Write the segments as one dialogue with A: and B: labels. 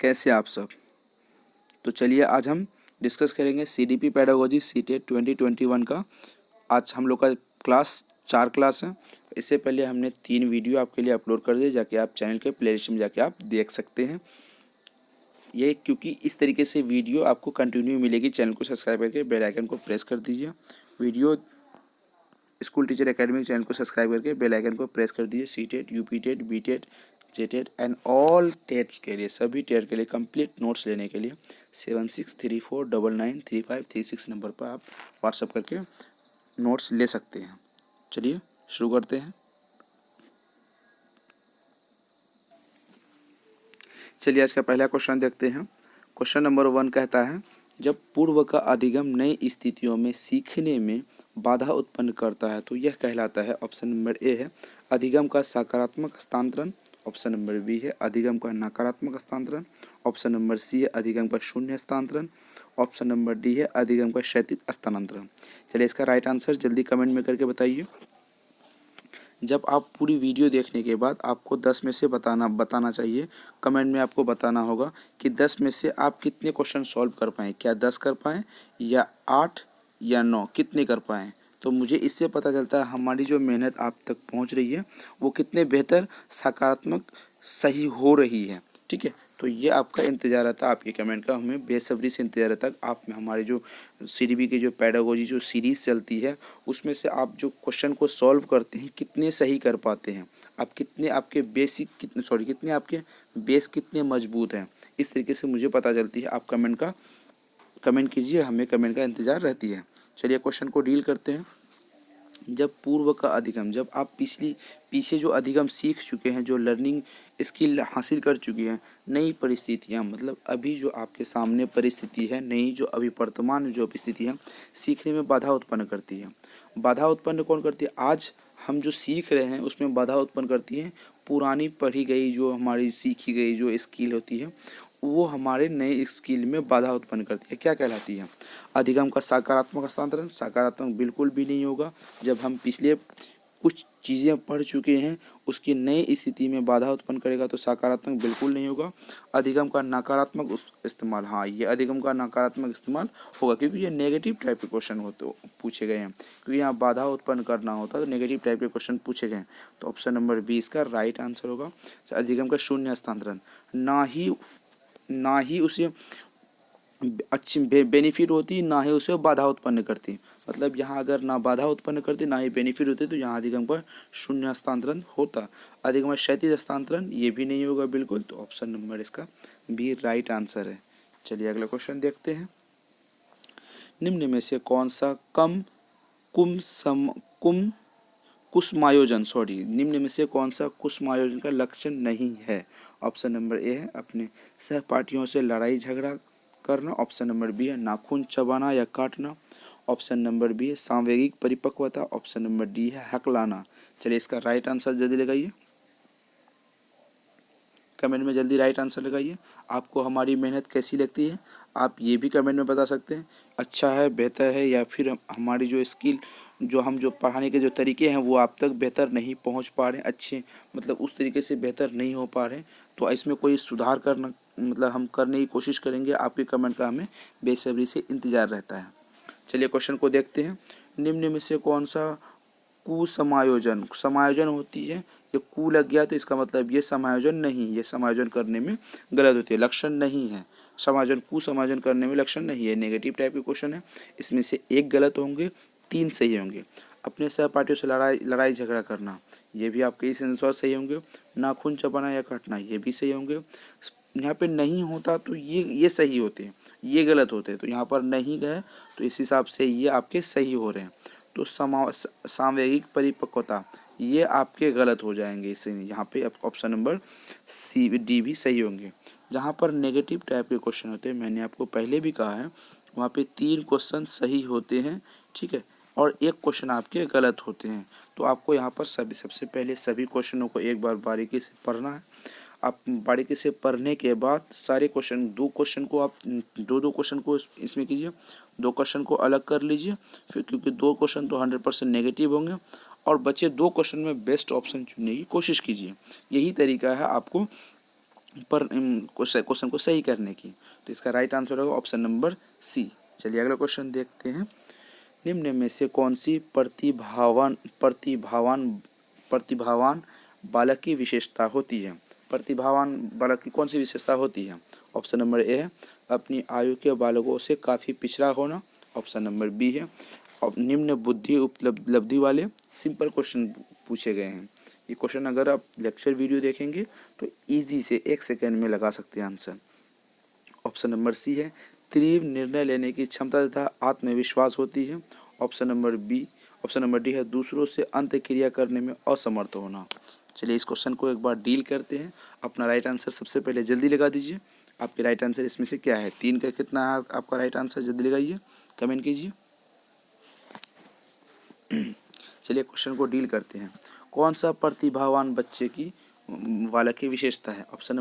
A: कैसे आप सब। तो चलिए आज हम डिस्कस करेंगे सीडीपी पेडागोजी सीटेट 2021 का। आज हम लोग का चार क्लास है। इससे पहले हमने 3 वीडियो आपके लिए अपलोड कर दिए, जाके आप चैनल के प्लेलिस्ट में जाके आप देख सकते हैं। ये क्योंकि इस तरीके से वीडियो आपको कंटिन्यू मिलेगी। चैनल को सब्सक्राइब करके बेल आइकन को प्रेस कर दीजिए। Video school teacher academy channel को सब्सक्राइब करके बेल आइकन को प्रेस कर दीजिए। CTET, UPTET, BTET, JTET and all TETs के लिए, सभी टेट के लिए कंप्लीट नोट्स लेने के लिए 7634993536 नंबर पर आप व्हाट्सअप करके नोट्स ले सकते हैं। चलिए शुरू करते हैं। चलिए आज का पहला क्वेश्चन देखते हैं। क्वेश्चन नंबर 1 कहता है, जब पूर्व का अधिगम नई स्थितियों में सीखने में बाधा उत्पन्न करता है तो यह कहलाता है। ऑप्शन नंबर ए है अधिगम का सकारात्मक हस्तांतरण। ऑप्शन नंबर बी है अधिगम का नकारात्मक हस्तांतरण। ऑप्शन नंबर सी है अधिगम का शून्य हस्तांतरण। ऑप्शन नंबर डी है अधिगम का क्षैतिज स्थानांतरण। चलिए इसका राइट आंसर जल्दी कमेंट में करके बताइए। जब आप पूरी वीडियो देखने के बाद आपको 10 में से बताना चाहिए। कमेंट में आपको बताना होगा कि 10 में से आप कितने क्वेश्चन सॉल्व कर पाएँ। क्या 10 कर पाएँ या 8 या 9, कितने कर पाएँ। तो मुझे इससे पता चलता है हमारी जो मेहनत आप तक पहुंच रही है वो कितने बेहतर, सकारात्मक, सही हो रही है। ठीक है, तो ये आपका इंतज़ार रहता है, आपके कमेंट का हमें बेसब्री से इंतज़ार रहता है। आप हमारे जो सीडीपी की जो पेडागोजी जो सीरीज़ चलती है उसमें से आप जो क्वेश्चन को सॉल्व करते हैं कितने सही कर पाते हैं, आप कितने, आपके कितने आपके बेस कितने मजबूत हैं। इस तरीके से मुझे पता चलती है। आप कमेंट कीजिए, हमें कमेंट का इंतज़ार रहती है। चलिए क्वेश्चन को डील करते हैं। जब पूर्व का अधिगम, जब आप पीछे जो अधिगम सीख चुके हैं, जो लर्निंग स्किल हासिल कर चुकी हैं, नई परिस्थितियां, मतलब अभी जो आपके सामने परिस्थिति है, नई जो अभी वर्तमान जो स्थिति है, सीखने में बाधा उत्पन्न करती है। बाधा उत्पन्न कौन करती है? आज हम जो सीख रहे हैं उसमें बाधा उत्पन्न करती है पुरानी पढ़ी गई, जो हमारी सीखी गई जो स्किल होती है वो हमारे नए स्किल में बाधा उत्पन्न करती है। क्या कहलाती है? अधिगम का सकारात्मक हस्तांतरण। सकारात्मक बिल्कुल भी नहीं होगा। जब हम पिछले कुछ चीज़ें पढ़ चुके हैं उसकी नई स्थिति में बाधा उत्पन्न करेगा तो सकारात्मक बिल्कुल नहीं होगा। अधिगम का नकारात्मक इस्तेमाल, हाँ ये अधिगम का नकारात्मक इस्तेमाल होगा, क्योंकि ये नेगेटिव टाइप के क्वेश्चन होते पूछे गए हैं। क्योंकि यहाँ बाधा उत्पन्न करना होता है तो नेगेटिव टाइप के क्वेश्चन पूछे गए हैं। तो ऑप्शन नंबर बी इसका राइट आंसर होगा। अधिगम का शून्य हस्तांतरण, ना ही उसे अच्छी बेनिफिट होती, ना ही उसे बाधा उत्पन्न करती। मतलब यहाँ अगर ना बाधा उत्पन्न करती ना ही बेनिफिट होती तो यहाँ अधिगम पर शून्य हस्तांतरण होता। अधिगम क्षैतिज हस्तांतरण ये भी नहीं होगा बिल्कुल। तो ऑप्शन नंबर इसका बी राइट आंसर है। चलिए अगला क्वेश्चन देखते हैं। निम्न में से कौन सा निम्न में से कौन सा कुसुमायोजन का लक्षण नहीं है? ऑप्शन नंबर ए है अपने सहपाठियों से लड़ाई झगड़ा करना। ऑप्शन नंबर बी है नाखून चबाना या काटना। ऑप्शन नंबर बी है सांवेगिक परिपक्वता। ऑप्शन नंबर डी है हकलाना। चलिए इसका राइट आंसर जल्दी लगाइए, कमेंट में जल्दी राइट आंसर लगाइए। आपको हमारी मेहनत कैसी लगती है आप ये भी कमेंट में बता सकते हैं। अच्छा है, बेहतर है, या फिर हमारी जो स्किल, जो हम जो पढ़ाने के जो तरीके हैं वो आप तक बेहतर नहीं पहुंच पा रहे हैं, अच्छे मतलब उस तरीके से बेहतर नहीं हो पा रहे हैं। तो इसमें कोई सुधार करना, मतलब हम करने की कोशिश करेंगे। आपके कमेंट का हमें बेसब्री से इंतज़ार रहता है। चलिए क्वेश्चन को देखते हैं। निम्न में से कौन सा समायोजन होती है? ये कु लग गया तो इसका मतलब ये समायोजन नहीं, ये समायोजन करने में गलत होती है, लक्षण नहीं है। कुसमायोजन करने में लक्षण नहीं है। नेगेटिव टाइप के क्वेश्चन है, इसमें से एक गलत होंगे, 3 सही होंगे। अपने सहपाठियों से लड़ाई झगड़ा करना, ये भी आपके इस अनुसार सही होंगे। नाखून चबाना या काटना, ये भी सही होंगे। यहाँ पे नहीं होता तो ये सही होते हैं, ये गलत होते हैं। तो यहाँ पर नहीं गए तो इस हिसाब से ये आपके सही हो रहे हैं। तो सांवेगिक परिपक्वता ये आपके गलत हो जाएंगे। इससे यहाँ पे ऑप्शन नंबर सी डी भी सही होंगे। जहाँ पर नेगेटिव टाइप के क्वेश्चन होते हैं, मैंने आपको पहले भी कहा है, वहाँ पे 3 क्वेश्चन सही होते हैं, ठीक है, और 1 क्वेश्चन आपके गलत होते हैं। तो आपको यहाँ पर सबसे पहले सभी क्वेश्चनों को एक बार बारीकी से पढ़ना है। आप बारीकी से पढ़ने के बाद सारे क्वेश्चन, 2 क्वेश्चन को आप दो क्वेश्चन को इसमें कीजिए, 2 क्वेश्चन को अलग कर लीजिए फिर, क्योंकि 2 क्वेश्चन तो 100% नेगेटिव होंगे, और बचे 2 क्वेश्चन में बेस्ट ऑप्शन चुनने की कोशिश कीजिए। यही तरीका है आपको पर क्वेश्चन को सही करने की। तो इसका राइट आंसर होगा ऑप्शन नंबर सी। चलिए अगला क्वेश्चन देखते हैं। निम्न में से कौन सी प्रतिभावान बालक की विशेषता होती है? प्रतिभावान बालक की कौन सी विशेषता होती है? ऑप्शन नंबर ए है अपनी आयु के बालकों से काफ़ी पिछड़ा होना। ऑप्शन नंबर बी है और निम्न बुद्धि उपलब्धि वाले। सिंपल क्वेश्चन पूछे गए हैं। ये क्वेश्चन अगर आप लेक्चर वीडियो देखेंगे तो इजी से 1 सेकेंड में लगा सकते हैं आंसर। ऑप्शन नंबर सी है तीव्र निर्णय लेने की क्षमता तथा आत्मविश्वास होती है। ऑप्शन नंबर डी है दूसरों से अंतःक्रिया करने में असमर्थ होना। चलिए इस क्वेश्चन को एक बार डील करते हैं। अपना राइट आंसर सबसे पहले जल्दी लगा दीजिए। आपके राइट आंसर इसमें से क्या है? 3 का कितना है आपका राइट आंसर? जल्दी लगाइए, कमेंट कीजिए। चलिए क्वेश्चन को डील करते हैं। कौन सा प्रतिभावान बच्चे की बालक की विशेषता है? ऑप्शन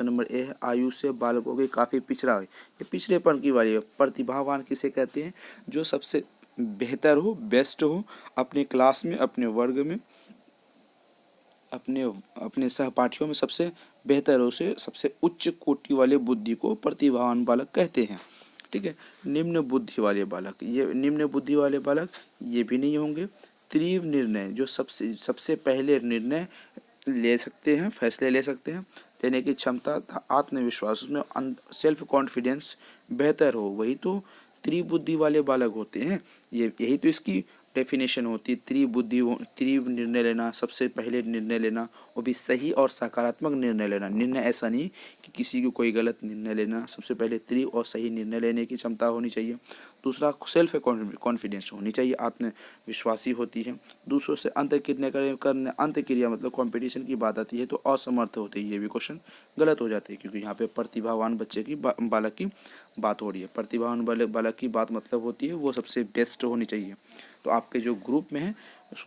A: नंबर ए है आयु से बालकों के काफ़ी पिछड़ा है। ये पिछड़ेपन की वाली है। प्रतिभावान किसे कहते हैं? जो सबसे बेहतर हो, बेस्ट हो अपने क्लास में, अपने वर्ग में, अपने सहपाठियों में सबसे बेहतर हो, से सबसे उच्च कोटि वाले बुद्धि को प्रतिभावान बालक कहते हैं। ठीक है। निम्न बुद्धि वाले बालक, ये निम्न बुद्धि वाले बालक ये भी नहीं होंगे। तीव्र निर्णय, जो सबसे पहले निर्णय ले सकते हैं, फैसले ले सकते हैं, लेने की क्षमता, आत्मविश्वास, उसमें सेल्फ कॉन्फिडेंस बेहतर हो, वही तो त्रिबुद्धि वाले बालक होते हैं। यही तो इसकी डेफिनेशन होती है। तीव्र निर्णय लेना, सबसे पहले निर्णय लेना, वो भी सही और सकारात्मक निर्णय लेना। निर्णय ऐसा नहीं कि किसी को कोई गलत निर्णय लेना। सबसे पहले तीव्र और सही निर्णय लेने की क्षमता होनी चाहिए। दूसरा सेल्फ कॉन्फिडेंस होनी चाहिए, आत्मविश्वासी होती है। दूसरों से अंतःक्रिया मतलब कंपटीशन की बात आती है तो असमर्थ होते हैं। ये भी क्वेश्चन गलत हो जाते हैं क्योंकि यहाँ पे प्रतिभावान बच्चे की बालक की बात हो रही है। प्रतिभावान बालक की बात मतलब होती है वो सबसे बेस्ट होनी चाहिए। तो आपके जो ग्रुप में है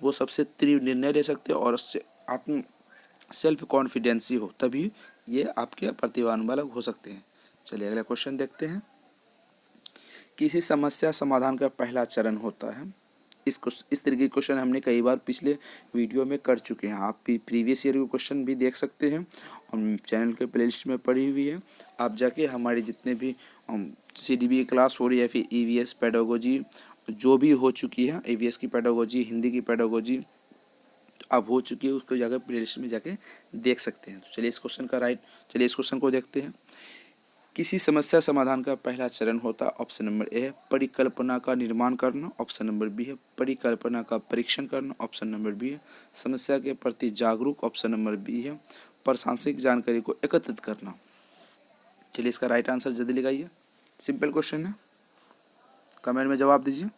A: वो सबसे तीव्र निर्णय ले सकते हैं और उससे आत्म सेल्फ कॉन्फिडेंसी हो, तभी ये आपके प्रतिभावान बालक हो सकते हैं। चलिए अगला क्वेश्चन देखते हैं। किसी समस्या समाधान का पहला चरण होता है। इस तरह के क्वेश्चन हमने कई बार पिछले वीडियो में कर चुके हैं। आप प्रीवियस ईयर के क्वेश्चन भी देख सकते हैं और चैनल के प्लेलिस्ट में पड़ी हुई है। आप जाके हमारे जितने भी CDB की क्लास हो रही है, फिर EVS पेडागोजी जो भी हो चुकी है, EVS की पेडागोजी, हिंदी की पेडागोजी अब हो चुकी है, उसको जाकर प्लेलिस्ट में जाके देख सकते हैं। तो चलिए इस क्वेश्चन को देखते हैं। किसी समस्या समाधान का पहला चरण होता है। ऑप्शन नंबर ए है परिकल्पना का निर्माण करना। ऑप्शन नंबर बी है परिकल्पना का परीक्षण करना। ऑप्शन नंबर बी है समस्या के प्रति जागरूक। ऑप्शन नंबर बी है प्रासंगिक जानकारी को एकत्रित करना। चलिए इसका राइट आंसर जल्दी लगाइए। सिंपल क्वेश्चन है, कमेंट में जवाब दीजिए।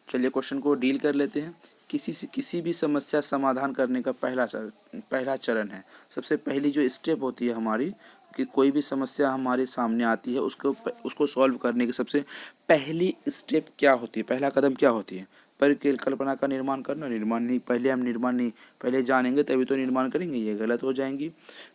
A: चलिए क्वेश्चन को डील कर लेते हैं। किसी भी समस्या समाधान करने का पहला चरण है। सबसे पहली जो स्टेप होती है हमारी, कि कोई भी समस्या हमारे सामने आती है उसको सॉल्व करने की सबसे पहली स्टेप क्या होती है, पहला कदम क्या होती है? परिकल्पना का निर्माण करना। निर्माण नहीं, पहले जानेंगे तभी तो निर्माण करेंगे, ये गलत हो जाएंगी।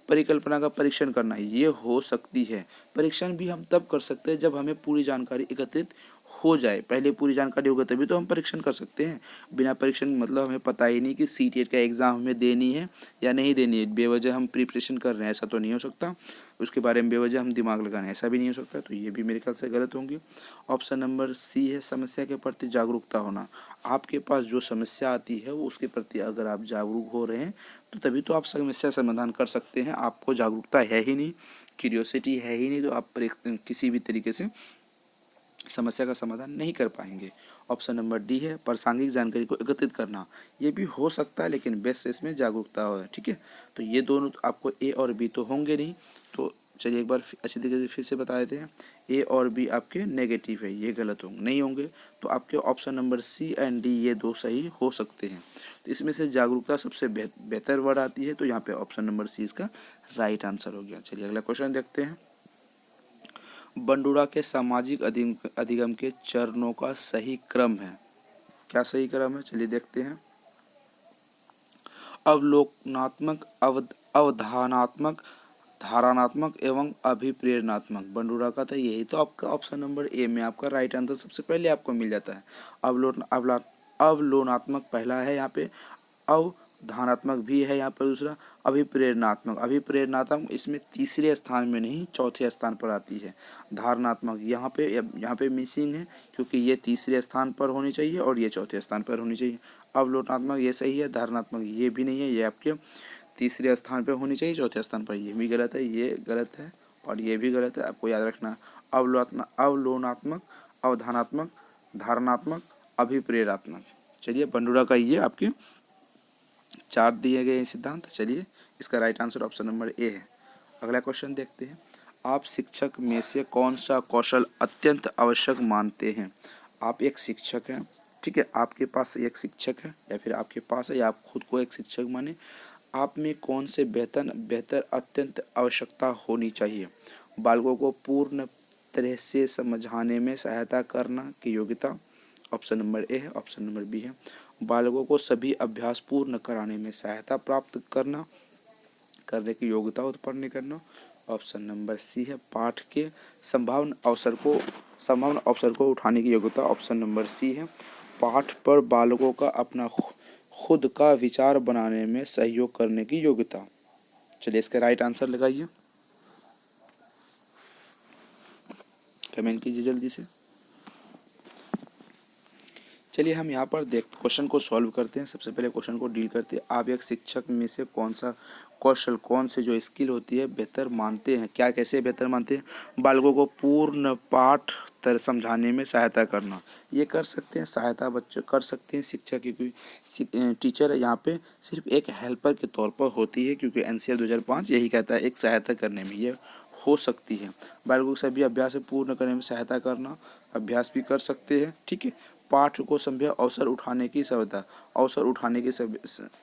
A: परिकल्पना का परीक्षण करना, ये हो सकती है। परीक्षण भी हम तब कर सकते हैं जब हमें पूरी जानकारी एकत्रित हो जाए। पहले पूरी जानकारी होगा तभी तो हम परीक्षण कर सकते हैं। बिना परीक्षण मतलब हमें पता ही नहीं कि CTET का एग्ज़ाम हमें देनी है या नहीं देनी है, बेवजह हम प्रिपरेशन कर रहे हैं, ऐसा तो नहीं हो सकता। उसके बारे में बेवजह हम दिमाग लगाना, ऐसा भी नहीं हो सकता। तो ये भी मेरे ख्याल से गलत होंगे। ऑप्शन नंबर सी है समस्या के प्रति जागरूकता होना। आपके पास जो समस्या आती है वो उसके प्रति अगर आप जागरूक हो रहे हैं तो तभी तो आप समस्या समाधान कर सकते हैं। आपको जागरूकता है ही नहीं, क्यूरियोसिटी है ही नहीं, तो आप किसी भी तरीके से समस्या का समाधान नहीं कर पाएंगे। ऑप्शन नंबर डी है प्रासंगिक जानकारी को एकत्रित करना। ये भी हो सकता है लेकिन बेस्ट इसमें जागरूकता हो। ठीक है, तो ये दोनों आपको ए और बी तो होंगे नहीं। तो चलिए एक बार अच्छी तरीके से फिर से बता देते हैं। ए और बी आपके नेगेटिव है, ये गलत होंगे, नहीं होंगे। तो आपके option number C and D ये दो सही हो सकते हैं। तो इसमें से जागरूकता सबसे बेहतर वर्ड आती है, तो यहाँ पे ऑप्शन नंबर सी इसका राइट आंसर हो गया। चलिए अगला क्वेश्चन देखते हैं। बंडूरा के सामाजिक अधिगम के चरणों का सही क्रम है। क्या सही क्रम है? चलिए देखते हैं। अवलोकनात्मक, अवधानात्मक, धारणात्मक एवं अभिप्रेरणात्मक। बंडूरा का था यही, तो आपका ऑप्शन नंबर ए में आपका राइट आंसर सबसे पहले आपको मिल जाता है। अवलोकनात्मक पहला है यहाँ पे, धारणात्मक भी है यहाँ पर दूसरा, अभिप्रेरणात्मक। अभिप्रेरणात्मक इसमें तीसरे स्थान में नहीं चौथे स्थान पर आती है। धारणात्मक यहाँ पे मिसिंग है, क्योंकि ये तीसरे स्थान पर होनी चाहिए और ये चौथे स्थान पर होनी चाहिए। अवलोकनात्मक ये सही है, धारणात्मक ये भी नहीं है, ये आपके तीसरे स्थान पर होनी चाहिए, चौथे स्थान पर ये भी गलत है, ये गलत है और ये भी गलत है, आपको याद रखना। अवलोकनात्मक, अवधानात्मक, धारणात्मक, अभिप्रेरणात्मक। चलिए बंडूरा का ये आपके 4 दिए गए सिद्धांत। चलिए इसका right answer option number A है। अगला क्वेश्चन देखते हैं। आप शिक्षक में से कौन सा कौशल अत्यंत आवश्यक मानते हैं? आप एक शिक्षक हैं, ठीक है, आपके पास एक शिक्षक है या फिर आपके पास है या आप खुद को एक शिक्षक माने, आप में कौन से बेहतर अत्यंत आवश्यकता होनी चाहिए? बालकों को पूर्ण तरह से समझाने में सहायता करना की योग्यता, ऑप्शन नंबर ए है। ऑप्शन नंबर बी है बालकों को सभी अभ्यास पूर्ण कराने में सहायता प्राप्त करने की योग्यता उत्पन्न करना, ऑप्शन नंबर सी है पाठ के संभावना अवसर को उठाने की योग्यता, ऑप्शन नंबर सी है पाठ पर बालकों का अपना खुद का विचार बनाने में सहयोग करने की योग्यता। चलिए इसका राइट आंसर लगाइए, कमेंट कीजिए जल्दी से। चलिए हम यहाँ पर क्वेश्चन को सॉल्व करते हैं। सबसे पहले क्वेश्चन को डील करते हैं। आप एक शिक्षक में से कौन सा कौशल, कौन से जो स्किल होती है बेहतर मानते हैं? क्या कैसे बेहतर मानते हैं? बालकों को पूर्ण पाठ समझाने में सहायता करना, ये कर सकते हैं, सहायता बच्चे कर सकते हैं शिक्षक, क्योंकि टीचर यहाँ पे सिर्फ एक हेल्पर के तौर पर होती है, क्योंकि NCR 2005 यही कहता है एक सहायता करने में ये हो सकती है। बालकों को सभी अभ्यास पूर्ण करने में सहायता करना, अभ्यास भी कर सकते हैं, ठीक है। पाठ को संभव अवसर उठाने की क्षमता,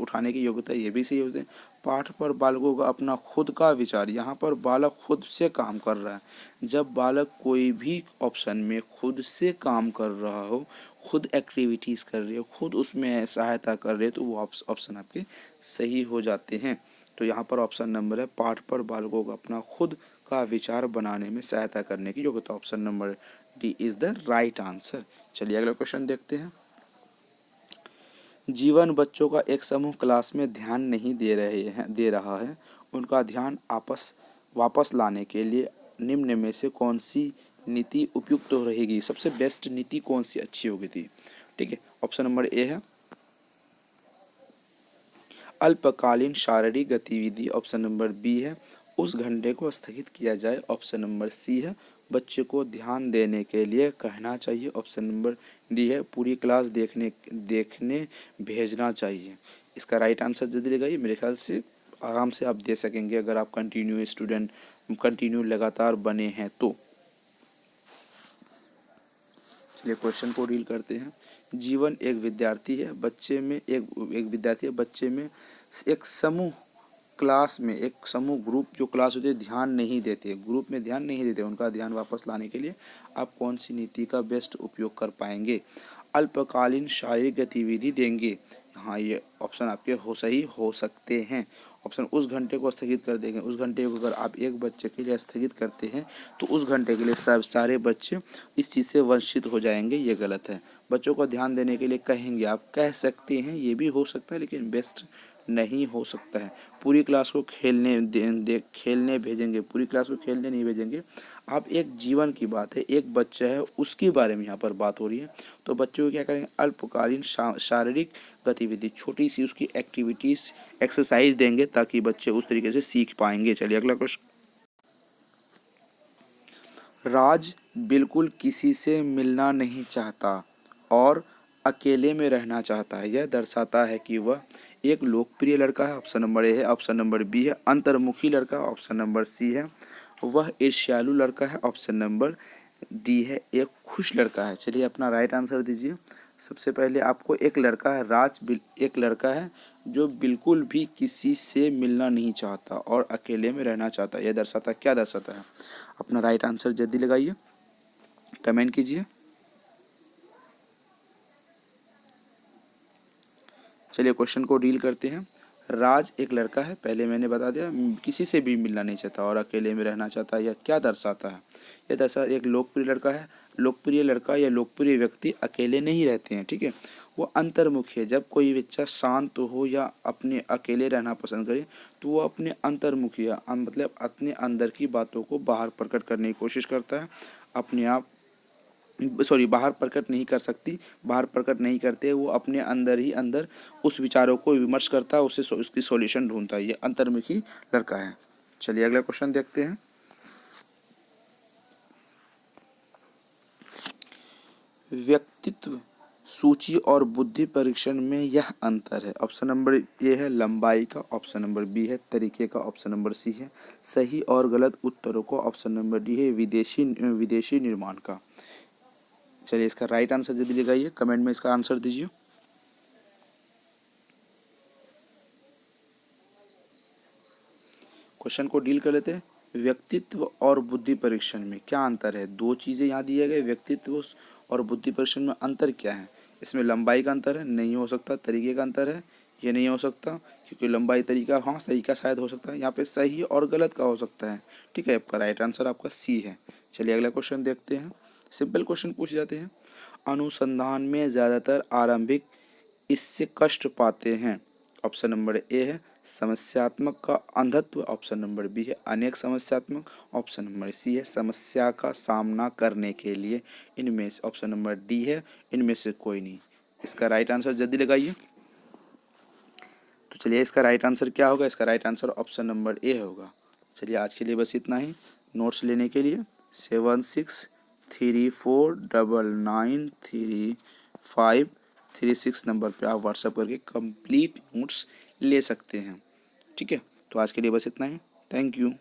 A: उठाने की योग्यता, ये भी सही होते हैं। पाठ पर बालकों का अपना खुद का विचार, यहाँ पर बालक खुद से काम कर रहा है। जब बालक कोई भी ऑप्शन में खुद से काम कर रहा हो, खुद एक्टिविटीज़ कर रही हो, खुद उसमें सहायता कर रहे हो, तो वो ऑप्शन आपके सही हो जाते हैं। तो यहाँ पर ऑप्शन नंबर है पाठ पर बालकों का अपना खुद का विचार बनाने में सहायता करने की योग्यता, option number D is the right answer. चलिए अगला क्वेश्चन देखते हैं। जीवन बच्चों का एक समूह क्लास में ध्यान नहीं दे रहा है। उनका ध्यान वापस लाने के लिए निम्न में से कौन सी नीति उपयुक्त रहेगी? सबसे बेस्ट नीति कौन सी अच्छी होगी थी? ठीक है, ऑप्शन नंबर ए है अल्पकालीन शारीरिक गतिविधि, ऑप्शन नंबर बी है उस घंटे को स्थगित किया जाए, ऑप्शन नंबर सी है बच्चे को ध्यान देने के लिए कहना चाहिए, ऑप्शन नंबर डी है पूरी क्लास देखने भेजना चाहिए। इसका राइट आंसर जल्दी लगाइए, मेरे ख्याल से आराम से आप दे सकेंगे अगर आप कंटिन्यू लगातार बने हैं तो। चलिए क्वेश्चन को डील करते हैं। जीवन एक विद्यार्थी है, बच्चे में एक समूह क्लास में, एक समूह ग्रुप जो क्लास होती है ध्यान नहीं देते, ग्रुप में ध्यान नहीं देते, उनका ध्यान वापस लाने के लिए आप कौन सी नीति का बेस्ट उपयोग कर पाएंगे? अल्पकालीन शारीरिक गतिविधि देंगे, हाँ ये ऑप्शन आपके सही हो सकते हैं। ऑप्शन उस घंटे को स्थगित कर देंगे, उस घंटे को अगर आप एक बच्चे के लिए स्थगित करते हैं तो उस घंटे के लिए सारे बच्चे इस चीज़ से वंचित हो जाएंगे, ये गलत है। बच्चों को ध्यान देने के लिए कहेंगे, आप कह सकते हैं, ये भी हो सकता है, लेकिन बेस्ट नहीं हो सकता है। पूरी क्लास को खेलने भेजेंगे, पूरी क्लास को खेलने नहीं भेजेंगे। आप एक जीवन की बात है, एक बच्चा है, उसके बारे में यहाँ पर बात हो रही है, तो बच्चों को क्या करेंगे? अल्पकालीन शारीरिक गतिविधि, छोटी सी उसकी एक्टिविटीज़, एक्सरसाइज देंगे ताकि बच्चे उस तरीके से सीख पाएंगे। चलिए अगला क्वेश्चन। राज बिल्कुल किसी से मिलना नहीं चाहता और अकेले में रहना चाहता है, यह दर्शाता है कि वह एक लोकप्रिय लड़का है, ऑप्शन नंबर ए है, ऑप्शन नंबर बी है अंतर्मुखी लड़का, ऑप्शन नंबर सी है वह ईर्ष्यालु लड़का है, ऑप्शन नंबर डी है एक खुश लड़का है। चलिए अपना राइट आंसर दीजिए। सबसे पहले आपको एक लड़का है, एक लड़का है जो बिल्कुल भी किसी से मिलना नहीं चाहता और अकेले में रहना चाहता है, यह दर्शाता क्या दर्शाता है? अपना राइट आंसर जल्दी लगाइए, कमेंट कीजिए। चलिए क्वेश्चन को डील करते हैं। राज एक लड़का है, पहले मैंने बता दिया, किसी से भी मिलना नहीं चाहता और अकेले में रहना चाहता है, यह क्या दर्शाता है? यह दर्शाता एक लोकप्रिय लड़का है। लोकप्रिय लड़का या लोकप्रिय व्यक्ति अकेले नहीं रहते हैं, ठीक है, वो अंतर्मुखी है। जब कोई बच्चा शांत हो या अपने अकेले रहना पसंद करे तो वो अपने अंतर्मुखी है, मतलब अपने अंदर की बातों को बाहर प्रकट करने की कोशिश करता है। अपने आप बाहर प्रकट नहीं कर सकती, बाहर प्रकट नहीं करते, वो अपने अंदर ही अंदर उस विचारों को विमर्श करता है, उसकी सॉल्यूशन ढूंढता है। ये अंतर्मुखी लड़का है। चलिए अगला क्वेश्चन देखते हैं। व्यक्तित्व सूची और बुद्धि परीक्षण में यह अंतर है। ऑप्शन नंबर ए है लंबाई का, ऑप्शन नंबर बी है तरीके का, ऑप्शन नंबर सी है सही और गलत उत्तरों को, ऑप्शन नंबर डी है विदेशी निर्माण का। चलिए इसका राइट आंसर जल्दी लगाइए, कमेंट में इसका आंसर दीजिए। क्वेश्चन को डील कर लेते हैं। व्यक्तित्व और बुद्धि परीक्षण में क्या अंतर है? दो चीज़ें यहाँ दिए गए, व्यक्तित्व और बुद्धि परीक्षण में अंतर क्या है? इसमें लंबाई का अंतर है, नहीं हो सकता। तरीके का अंतर है, ये नहीं हो सकता क्योंकि लंबाई तरीका, हाँ तरीका शायद हो सकता है। यहाँ पे सही और गलत का हो सकता है। ठीक है, आपका राइट आंसर आपका सी है। चलिए अगला क्वेश्चन देखते हैं। सिंपल क्वेश्चन पूछ जाते हैं। अनुसंधान में ज़्यादातर आरंभिक इससे कष्ट पाते हैं। ऑप्शन नंबर ए है समस्यात्मक का अंधत्व, ऑप्शन नंबर बी है अनेक समस्यात्मक, ऑप्शन नंबर सी है समस्या का सामना करने के लिए। इनमें से ऑप्शन नंबर डी है इनमें से कोई नहीं। इसका राइट आंसर जल्दी लगाइए। तो चलिए इसका राइट आंसर क्या होगा? इसका right answer option number A होगा। चलिए आज के लिए बस इतना ही। नोट्स लेने के लिए 7634993536 नंबर पे आप व्हाट्सएप करके कंप्लीट नोट्स ले सकते हैं। ठीक है, तो आज के लिए बस इतना ही। Thank you.